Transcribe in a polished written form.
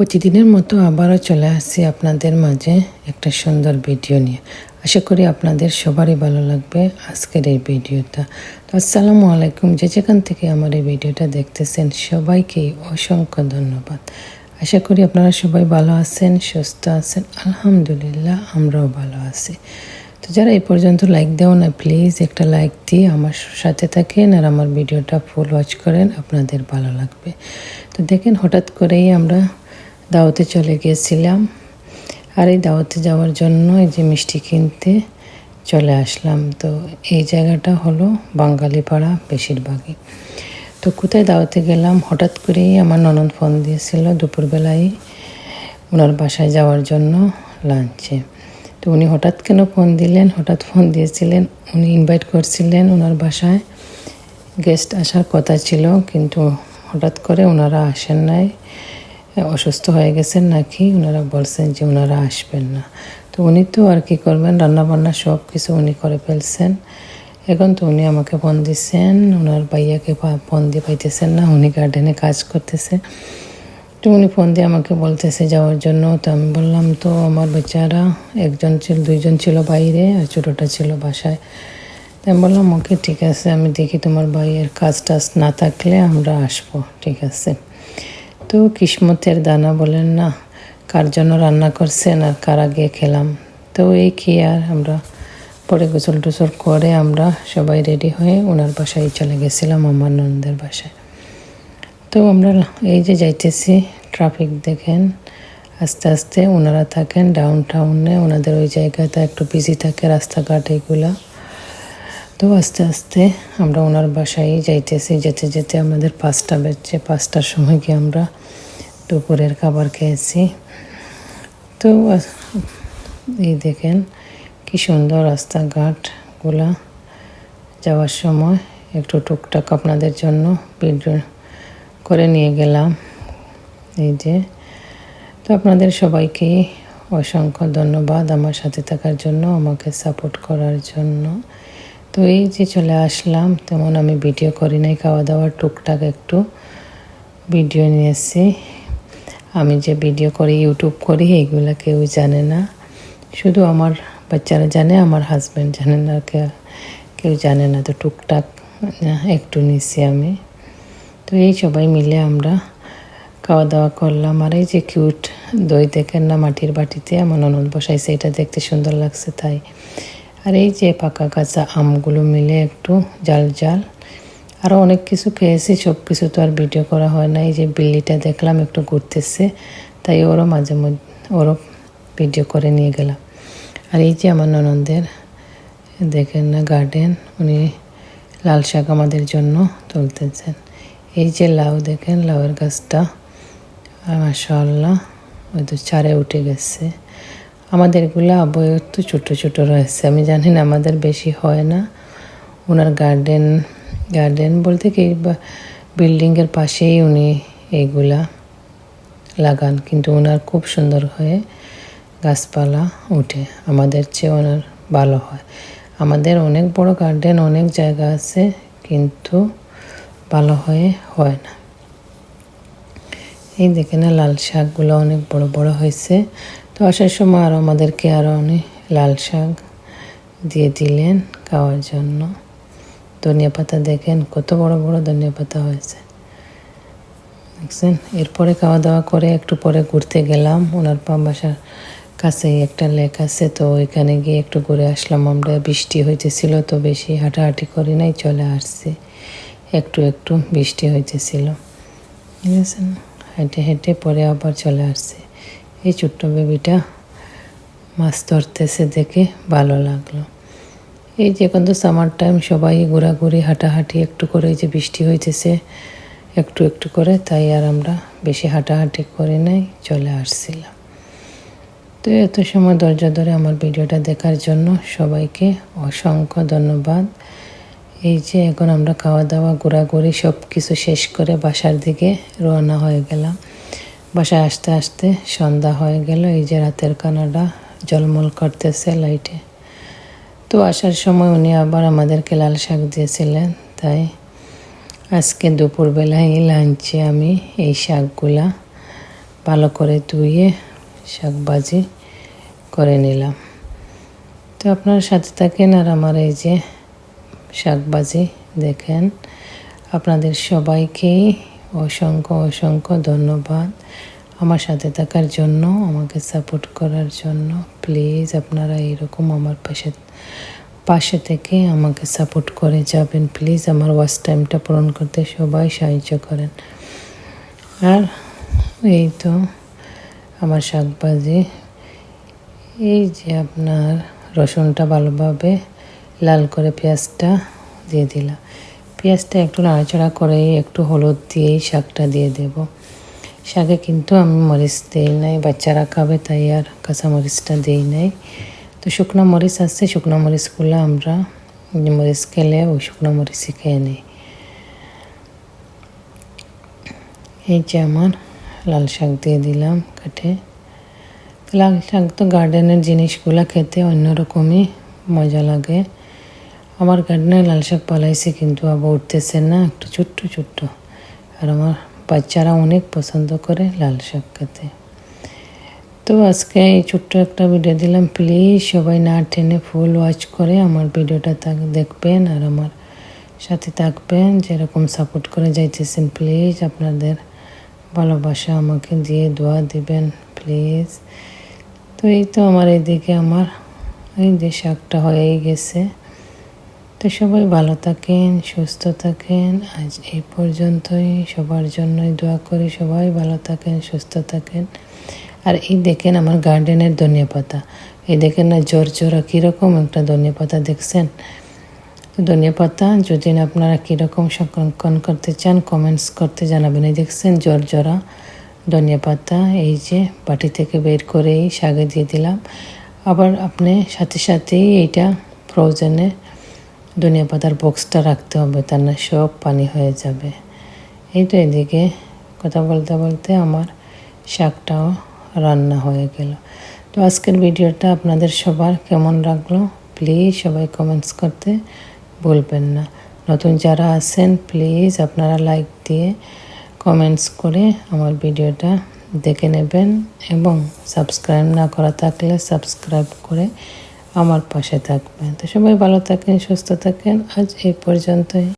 প্রতিদিনের মতো আবারও চলে আসছি আপনাদের মাঝে একটা সুন্দর ভিডিও নিয়ে। আশা করি আপনাদের সবারই ভালো লাগবে আজকের এই ভিডিওটা। তো আসসালামু আলাইকুম, যে যেখান থেকে আমার এই ভিডিওটা দেখতেছেন সবাইকে অসংখ্য ধন্যবাদ। আশা করি আপনারা সবাই ভালো আছেন, সুস্থ আছেন। আলহামদুলিল্লাহ আমরাও ভালো আছি। তো যারা এই পর্যন্ত লাইক দেও না, প্লিজ একটা লাইক দিয়ে আমার সাথে থাকেন আর আমার ভিডিওটা ফুল ওয়াচ করেন, আপনাদের ভালো লাগবে। তো দেখেন, হঠাৎ করেই আমরা দাওয়াতে চলে গিয়েছিলাম, আর এই দাওয়াতে যাওয়ার জন্য এই যে মিষ্টি কিনতে চলে আসলাম। তো এই জায়গাটা হলো বাঙালি পাড়া বেশিরভাগই। তো কোথায় দাওয়াতে গেলাম, হঠাৎ করেই আমার ননদ ফোন দিয়েছিল দুপুরবেলায় ওনার বাসায় যাওয়ার জন্য লাঞ্চে। তো উনি হঠাৎ কেন ফোন দিলেন, হঠাৎ ফোন দিয়েছিলেন, উনি ইনভাইট করছিলেন ওনার বাসায়, গেস্ট আসার কথা ছিল, কিন্তু হঠাৎ করে ওনারা আসেন নাই, অসুস্থ হয়ে গেছেন নাকি, ওনারা বলছেন যে ওনারা আসবেন না। তো উনি তো আর কি করবেন, রান্নাবান্না সব কিছু উনি করে ফেলছেন। এখন তো উনি আমাকে ফোন দিচ্ছেন, ওনার ভাইয়াকে ফোন দিয়ে পাইতেছেন না, উনি গার্ডেনে কাজ করতেছে। তো উনি ফোন দিয়ে আমাকে বলতেছে যাওয়ার জন্য। তো আমি বললাম তো আমার বাচ্চারা দুইজন ছিল বাইরে আর ছোটোটা ছিল বাসায়। তো আমি বললাম ওকে ঠিক আছে, আমি দেখি তোমার ভাইয়ের কাজ টাজ না থাকলে আমরা আসবো, ঠিক আছে। তো কিসমতের দানা বলেন না, কার জন্য রান্না করছেন আর কার আগে খেলাম। তো এই খেয়ে আর আমরা পরে গোসল টোসল করে আমরা সবাই রেডি হয়ে ওনার বাসায় চলে গেছিলাম, আমার ননদের বাসায়। তো আমরা এই যে যাইতেছি, ট্রাফিক দেখেন, আস্তে আস্তে ওনারা থাকেন ডাউন টাউনে, ওনাদের ওই জায়গাটা একটু বিজি থাকে রাস্তাঘাট এইগুলা। তো আস্তে আস্তে আমরা ওনার বাসায় যাইতেছি, যেতে যেতে আমাদের 5টা বেজছে। 5টার সময় গিয়ে আমরা দুপুরের খাবার খেয়েছি। তো এই দেখেন কি সুন্দর রাস্তাঘাটগুলা। যাওয়ার সময় একটু টুকটাক আপনাদের জন্য ভিডিও করে নিয়ে গেলাম। এই যে, তো আপনাদের সবাইকে অসংখ্য ধন্যবাদ আমার সাথে থাকার জন্য, আমাকে সাপোর্ট করার জন্য। তো এই যে চলে আসলাম, তেমন আমি ভিডিও করি নাই, খাওয়া দাওয়ার টুকটাক একটু ভিডিও নিয়েছি। আমি যে ভিডিও করি, ইউটিউব করি, এইগুলো কেউ জানে না, শুধু আমার বাচ্চারা জানে, আমার হাজব্যান্ড জানে না, কেউ জানে না। তো টুকটাক একটু নিছি আমি। তো এই সবাই মিলে আমরা খাওয়া দাওয়া করলাম। আর এই যে কিউট দই দেখেন না, মাটির বাটিতে আমার ননদ বসাইছে, এটা দেখতে সুন্দর লাগছে তাই। আর এই যে পাকা কাঁচা আমগুলো মিলে একটু জাল জাল, আরও অনেক কিছু খেয়েছি, সব কিছু তো আর ভিডিও করা হয় না। এই যে বিল্লিটা দেখলাম একটু ঘুরতেছে, তাই ওরও মাঝে মধ্যে ওরও ভিডিও করে নিয়ে গেলাম। আর এই যে আমার ননদের দেখেন না গার্ডেন, উনি লাল শাক আমাদের জন্য তুলতেছেন। এই যে লাউ দেখেন, লাউয়ের গাছটা মাশাআল্লাহ ওই তো চারে উঠে গেছে। আমাদের এগুলো আবু একটু ছোটো ছোটো রয়েছে, আমি জানি না, আমাদের বেশি হয় না। ওনার গার্ডেন বলতে কি বিল্ডিংয়ের পাশেই উনি এইগুলা লাগান, কিন্তু ওনার খুব সুন্দর হয়ে গাছপালা উঠে, আমাদের চেয়ে ওনার ভালো হয়। আমাদের অনেক বড় গার্ডেন, অনেক জায়গা আছে, কিন্তু ভালো হয়ে হয় না। এই দেখে না লাল শাকগুলো অনেক বড় বড় হয়েছে। তো আসার সময় আরও আমাদেরকে আরও অনেক লাল শাক দিয়ে দিলেন খাওয়ার জন্য। ধনিয়া পাতা দেখেন কত বড় বড় ধনিয়া পাতা হয়েছে, দেখছেন। এরপরে খাওয়া দাওয়া করে একটু পরে ঘুরতে গেলাম, ওনার বাসার কাছেই একটা লেক আছে, তো ওইখানে গিয়ে একটু ঘুরে আসলাম আমরা। বৃষ্টি হইতেছিল তো বেশি হাঁটাহাঁটি করি নাই, চলে আসছি, একটু একটু বৃষ্টি হইতেছিল, ঠিক আছে। হেঁটে হেঁটে পরে আবার চলে আসছে। এই ছোট্ট বেবিটা মাছ ধরতেছে দেখে ভালো লাগলো। এই যে এখন তো সামার টাইম, সবাই ঘোরাঘুরি হাঁটাহাঁটি একটু করে, এই যে বৃষ্টি হইতেছে একটু একটু করে, তাই আর আমরা বেশি হাঁটাহাঁটি করে নাই, চলে আসছিলাম। তো এত সময় ধৈর্য ধরে আমার ভিডিওটা দেখার জন্য সবাইকে অসংখ্য ধন্যবাদ। এই যে এখন আমরা খাওয়া দাওয়া ঘোরাঘুরি সব কিছু শেষ করে বাসার দিকে রওনা হয়ে গেলাম। বাসায় আসতে আসতে সন্ধ্যা হয়ে গেল। এই যে রাতের কানাডা ঝলমল করতেছে লাইটে। তো আসার সময় উনি আবার আমাদেরকে লাল শাক দিয়েছিলেন, তাই আজকে দুপুরবেলায় লাঞ্চে আমি এই শাকগুলা ভালো করে ধুয়ে শাক ভাজি করে নিলাম। তো আপনার সাথে থাকেন আর আমার এই যে শাক ভাজি দেখেন। আপনাদের সবাইকেই অসংখ্য অসংখ্য ধন্যবাদ আমার সাথে থাকার জন্য, আমাকে সাপোর্ট করার জন্য। প্লিজ আপনারা এরকম আমার পাশে থেকে আমাকে সাপোর্ট করে যাবেন। প্লিজ আমার ওয়াচ টাইমটা পূরণ করতে সবাই সাহায্য করেন। আর এই তো আমার শাক ভাজি, এই যে আপনার রসুনটা ভালোভাবে লাল করে পেঁয়াজটা দিয়ে দিলাম। পেঁয়াজটা একটু নাড়াচাড়া করে একটু হলুদ দিয়েই শাকটা দিয়ে দেব। শাকে কিন্তু আমি মরিচ দিই নাই, বাচ্চারা খাবে তাই আর কাঁচা মরিচটা দিই নাই। তো শুকনো মরিচ আছে, শুকনো মরিচগুলো আমরা মরিচ খেলে ওই শুকনো মরিচই খেয়ে নিই। এই যে আমার লাল শাক দিয়ে দিলাম কাটে। লাল শাক তো গার্ডেনের জিনিসগুলো খেতে অন্যরকমই মজা লাগে। আমার গার্ডেনে লাল শাক পালাইছে কিন্তু আবার উঠতেছে না, একটু ছোট্ট ছোট্ট। আর আমার বাচ্চারা অনেক পছন্দ করে লাল শাক খেতে। তো আজকে এই ছোট্ট একটা ভিডিও দিলাম। প্লিজ সবাই না টেনে ফুল ওয়াচ করে আমার ভিডিওটা দেখবেন আর আমার সাথে থাকবেন। যেরকম সাপোর্ট করে যাইতেছেন প্লিজ আপনাদের ভালোবাসা আমাকে দিয়ে দোয়া দিবেন প্লিজ। তো এই তো আমার এইদিকে আমার এই যে শাকটা হয়েই গেছে। তো সবাই ভালো থাকেন, সুস্থ থাকেন। আজ এই পর্যন্তই, সবার জন্যই দোয়া করি সবাই ভালো থাকেন, সুস্থ থাকেন। আর এই দেখেন আমার গার্ডেনের ধনিয়া পাতা, এই দেখেন না জোরা কীরকম একটা ধনিয়া পাতা দেখছেন। ধনিয়া পাতা যদি আপনারা কীরকম সংরক্ষণ করতে চান কমেন্টস করতে জানাবেন। এই দেখছেন জোরা ধনিয়া পাতা, এই যে বাটি থেকে বের করে এই শাকে দিয়ে দিলাম। আবার আপনি সাথে সাথেই এইটা ফ্রোজেনে ধনিয়া পাতার বক্সটা রাখতে হবে, তার না সব পানি হয়ে যাবে। এই তো এদিকে কথা বলতে বলতে আমার শাকটাও রান্না হয়ে গেল। তো আজকের ভিডিওটা আপনাদের সবার কেমন লাগলো প্লিজ সবাই কমেন্টস করতে ভুলবেন না। নতুন যারা আছেন প্লিজ আপনারা লাইক দিয়ে কমেন্টস করে আমার ভিডিওটা দেখে নেবেন এবং সাবস্ক্রাইব না করা থাকলে সাবস্ক্রাইব করে আমার পাশে থাকবেন। তো সবাই ভালো থাকেন, সুস্থ থাকেন। আজ এই পর্যন্তই।